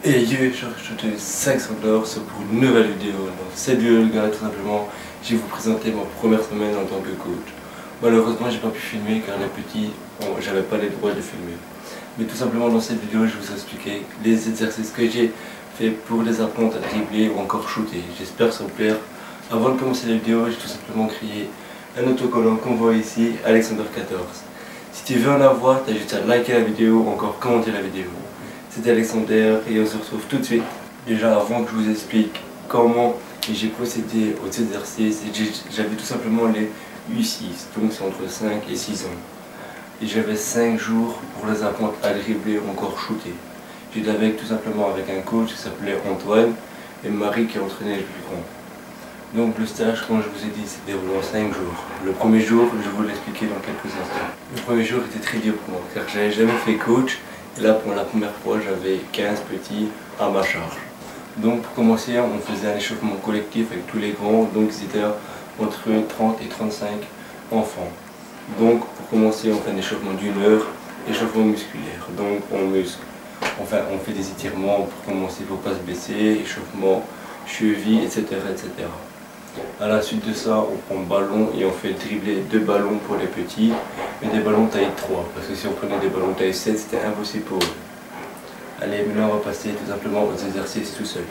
Et yo, je te 500 $ pour une nouvelle vidéo. Dans cette vidéo, les gars, tout simplement, je vais vous présenter ma première semaine en tant que coach. Malheureusement, j'ai pas pu filmer car les petits, j'avais pas les droits de filmer. Mais tout simplement, dans cette vidéo, je vais vous expliquer les exercices que j'ai fait pour les apprendre à dribbler ou encore shooter. J'espère que ça vous plaire. Avant de commencer la vidéo, j'ai tout simplement créé un autocollant qu'on voit ici, Alexander 14. Si tu veux en avoir, tu as juste à liker la vidéo ou encore commenter la vidéo. C'était Alexander et on se retrouve tout de suite. Déjà avant que je vous explique comment j'ai procédé aux exercices, j'avais tout simplement les U6, donc c'est entre 5 et 6 ans. Et j'avais 5 jours pour les apprendre à dribbler ou encore shooter. J'étais tout simplement avec un coach qui s'appelait Antoine et Marie qui entraînait les plus grands. Donc le stage, comme je vous ai dit, s'est déroulé en 5 jours. Le premier jour, je vais vous l'expliquer dans quelques instants. Le premier jour était très dur pour moi car je n'avais jamais fait coach. Et là, pour la première fois, j'avais 15 petits à ma charge. Donc pour commencer, on faisait un échauffement collectif avec tous les grands. Donc c'était entre 30 et 35 enfants. Donc pour commencer, on fait un échauffement d'1 heure, échauffement musculaire. Donc on muscle. Enfin, on fait des étirements pour commencer, pour ne pas se baisser, échauffement, cheville, etc., etc. À la suite de ça, on prend le ballon et on fait dribbler 2 ballons pour les petits, mais des ballons taille 3, parce que si on prenait des ballons taille 7, c'était impossible pour eux. Allez, maintenant on va passer tout simplement aux exercices tout seul.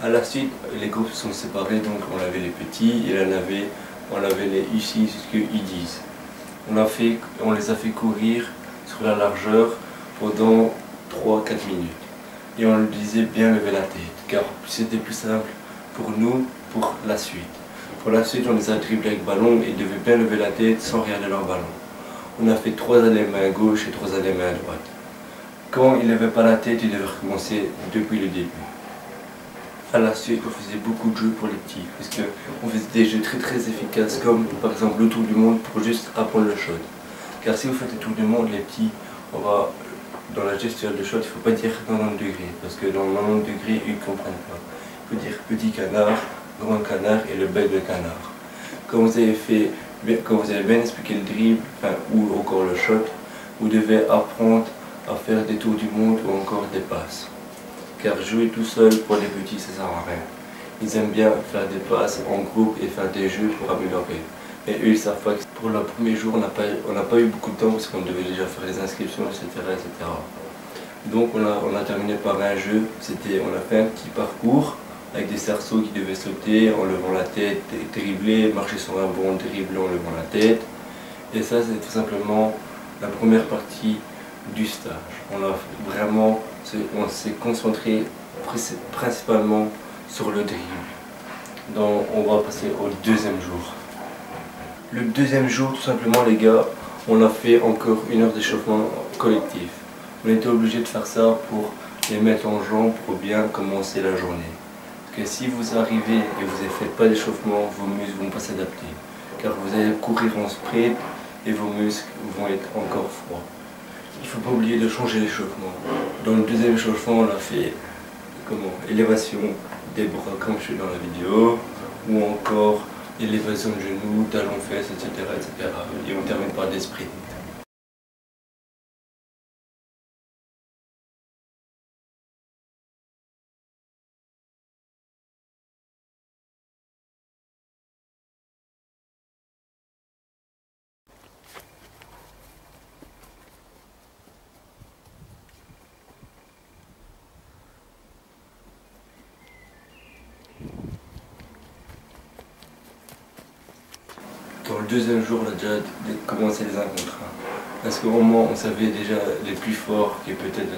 À la suite, les groupes sont séparés, donc on avait les petits et on avait les U6 jusqu'à U10. On les a fait courir sur la largeur pendant 3-4 minutes. Et on leur disait bien lever la tête, car c'était plus simple pour nous, pour la suite. Pour la suite, on les a dribblés avec ballon et ils devaient bien lever la tête sans regarder leur ballon. On a fait 3 allées main gauche et 3 allées main droite. Quand ils ne levaient pas la tête, ils devaient recommencer depuis le début. À la suite, on faisait beaucoup de jeux pour les petits, parce qu'on faisait des jeux très efficaces, comme par exemple le tour du monde pour juste apprendre le shot. Car si vous faites le tour du monde, les petits, dans la gestuelle de shot, il ne faut pas dire 90 degrés, parce que dans 90 degrés, ils ne comprennent pas. Il faut dire petit canard, grand canard et le bec de canard. Quand vous avez bien expliqué le dribble, ou encore le shot, vous devez apprendre à faire des tours du monde ou encore des passes. Car jouer tout seul pour les petits, ça sert à rien. Ils aiment bien faire des passes en groupe et faire des jeux pour améliorer. Mais eux, ils savent pas que pour le premier jour, on n'a pas eu beaucoup de temps parce qu'on devait déjà faire les inscriptions, etc. etc. Donc on a terminé par un jeu, on a fait un petit parcours avec des cerceaux qui devaient sauter en levant la tête, dribbler, marcher sur un banc, dribbler en levant la tête. Et ça, c'est tout simplement la première partie du stage. On s'est concentré principalement sur le dribble. Donc on va passer au deuxième jour. Le deuxième jour, tout simplement les gars, on a fait encore 1 heure d'échauffement collectif. On était obligé de faire ça pour les mettre en jambe pour bien commencer la journée. Parce que si vous arrivez et vous ne faites pas d'échauffement, vos muscles ne vont pas s'adapter. Car vous allez courir en sprint et vos muscles vont être encore froids. Il ne faut pas oublier de changer l'échauffement. Dans le deuxième échauffement, on a fait élévation des bras comme je suis dans la vidéo, ou encore élévation de genoux, talons fesses, etc., etc. Et on termine par des sprints. dans le deuxième jour, on a déjà commencé les 1 contre 1. Parce qu'au moins, on savait déjà les plus forts qui peut-être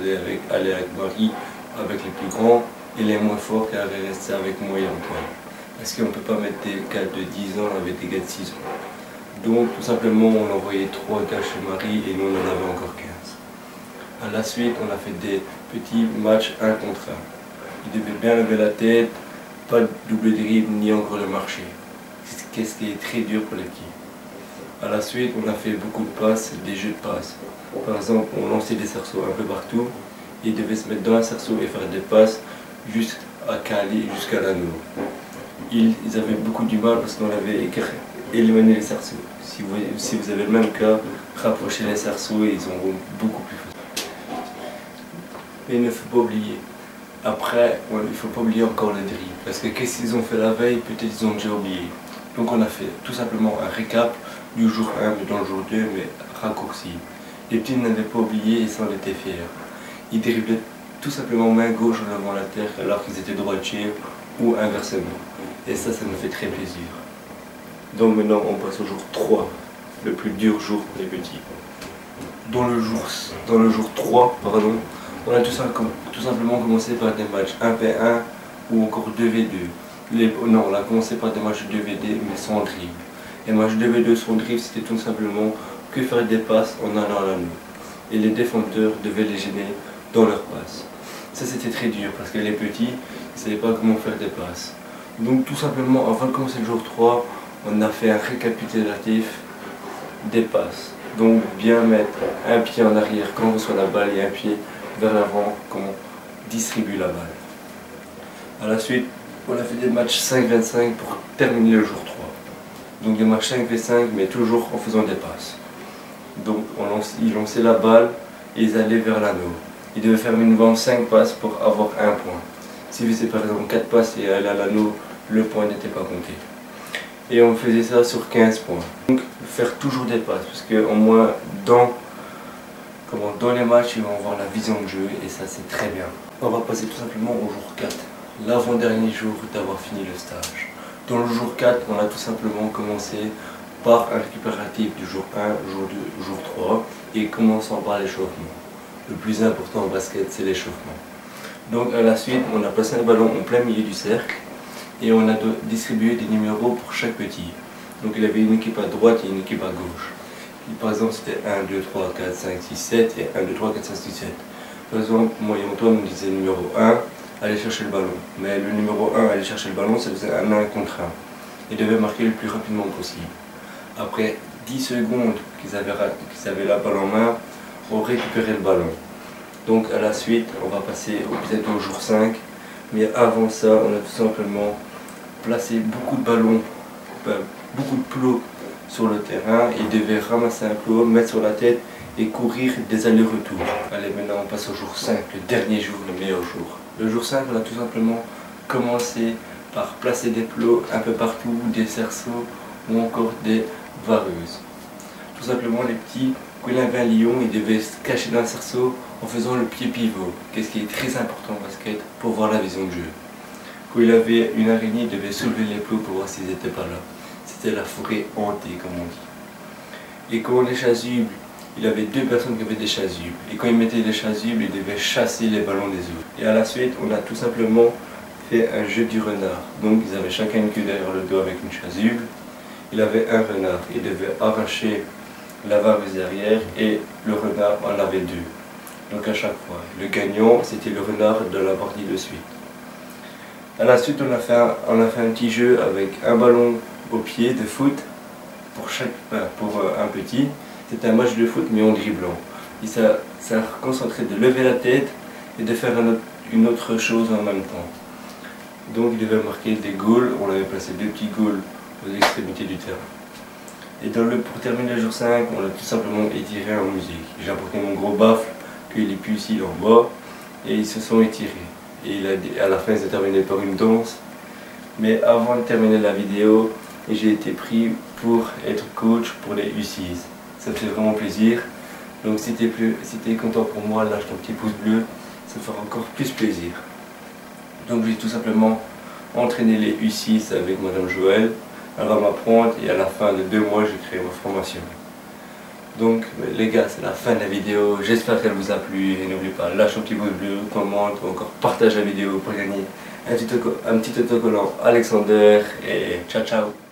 allaient avec Marie, avec les plus grands, et les moins forts qui allaient rester avec moi et Antoine. Parce qu'on ne peut pas mettre des gars de 10 ans avec des gars de 6 ans. Donc, tout simplement, on envoyait 3 gars chez Marie et nous, on en avait encore 15. À la suite, on a fait des petits matchs 1 contre 1. Ils devaient bien lever la tête, pas de double dribble ni encore le marché. Ce qui est très dur pour les petits. À la suite, on a fait beaucoup de passes, des jeux de passes. Par exemple, on lançait des cerceaux un peu partout. Ils devaient se mettre dans un cerceau et faire des passes jusqu'à Cali, jusqu'à l'anneau. Ils avaient beaucoup du mal parce qu'on avait éliminé les cerceaux. Si vous avez le même cas, rapprochez les cerceaux et ils auront beaucoup plus facile. Mais il ne faut pas oublier. Après, il ne faut pas oublier encore le dribble. Parce que qu'est-ce qu'ils ont fait la veille, peut-être ils ont déjà oublié. Donc on a fait tout simplement un récap du jour 1, mais dans le jour 2, mais raccourci. Les petits n'avaient pas oublié et s'en étaient fiers. Ils driblaient tout simplement main gauche en levant la terre alors qu'ils étaient droitiers ou inversement. Et ça me fait très plaisir. Donc maintenant on passe au jour 3, le plus dur jour pour les petits. Dans le jour 3, pardon, on a tout simplement commencé par des matchs 1v1 ou encore 2v2. Non, on a commencé par des matchs 2v2 mais sans dribble. Les matchs 2v2 sans dribble, c'était tout simplement que faire des passes en allant à l'anneau. Et les défenseurs devaient les gêner dans leurs passes. Ça c'était très dur parce que les petits ne savaient pas comment faire des passes. Donc tout simplement, avant de commencer le jour 3, on a fait un récapitulatif des passes. Donc bien mettre un pied en arrière quand on reçoit la balle et un pied vers l'avant quand on distribue la balle. À la suite, on a fait des matchs 5-25 pour terminer le jour 3. Donc des matchs 5v5 mais toujours en faisant des passes. Donc ils lançaient la balle et ils allaient vers l'anneau. Ils devaient faire minimum 5 passes pour avoir un point. S'ils faisaient par exemple 4 passes et allaient à l'anneau, le point n'était pas compté. Et on faisait ça sur 15 points. Donc faire toujours des passes parce qu'au moins dans les matchs ils vont avoir la vision de jeu et ça c'est très bien. On va passer tout simplement au jour 4, l'avant-dernier jour d'avoir fini le stage. Dans le jour 4, on a tout simplement commencé par un récupératif du jour 1, jour 2, jour 3 et commençant par l'échauffement. Le plus important en basket, c'est l'échauffement. Donc à la suite, on a placé un ballon en plein milieu du cercle et on a distribué des numéros pour chaque petit. Donc il y avait une équipe à droite et une équipe à gauche. Et par exemple, c'était 1, 2, 3, 4, 5, 6, 7 et 1, 2, 3, 4, 5, 6, 7. Par exemple, moi et Antoine, on disait numéro 1, aller chercher le ballon. Mais le numéro 1, aller chercher le ballon, ça faisait un 1 contre 1. Il devait marquer le plus rapidement possible. Après 10 secondes qu'ils avaient la balle en main, on récupérait le ballon. Donc à la suite, on va passer peut-être au jour 5. Mais avant ça, on a tout simplement placé beaucoup de ballons, beaucoup de plots sur le terrain. Ils devaient ramasser un plot, mettre sur la tête et courir des allers-retours. Allez, maintenant on passe au jour 5, le dernier jour, le meilleur jour. Le jour 5, on a tout simplement commencé par placer des plots un peu partout, des cerceaux ou encore des vareuses. Tout simplement, les petits, quand il avait un lion, ils devaient se cacher dans un cerceau en faisant le pied pivot, qu'est-ce qui est très important en basket pour voir la vision de jeu. Quand il avait une araignée, il devait soulever les plots pour voir s'ils n'étaient pas là. C'était la forêt hantée, comme on dit. Et quand les chasubles, il avait 2 personnes qui avaient des chasubles. Et quand ils mettaient des chasubles, ils devaient chasser les ballons des autres. Et à la suite, on a tout simplement fait un jeu du renard. Donc ils avaient chacun une queue derrière le dos avec une chasuble. Il avait un renard. Il devait arracher la vareuse derrière et le renard en avait 2. Donc à chaque fois. Le gagnant, c'était le renard de la partie de suite. À la suite, on a fait un petit jeu avec un ballon au pied de foot pour un petit. C'était un match de foot mais en dribblant. Et ça concentrait de lever la tête et de faire une autre chose en même temps. Donc il devait marquer des goals. On avait placé 2 petits goals aux extrémités du terrain. Et pour terminer le jour 5, on a tout simplement étiré en musique. J'ai apporté mon gros baffle, puis les pulsiles en bas, et ils se sont étirés. Et à la fin, ils ont terminé par une danse. Mais avant de terminer la vidéo, j'ai été pris pour être coach pour les U6. Ça me fait vraiment plaisir. Donc si tu es content pour moi, lâche ton petit pouce bleu, ça me fera encore plus plaisir. Donc j'ai tout simplement entraîné les U6 avec Madame Joël. elle va m'apprendre et à la fin de 2 mois, j'ai créé ma formation. Donc les gars, c'est la fin de la vidéo, j'espère qu'elle vous a plu et n'oubliez pas, lâche un petit pouce bleu, commente ou encore partage la vidéo pour gagner un petit autocollant Alexander et ciao ciao.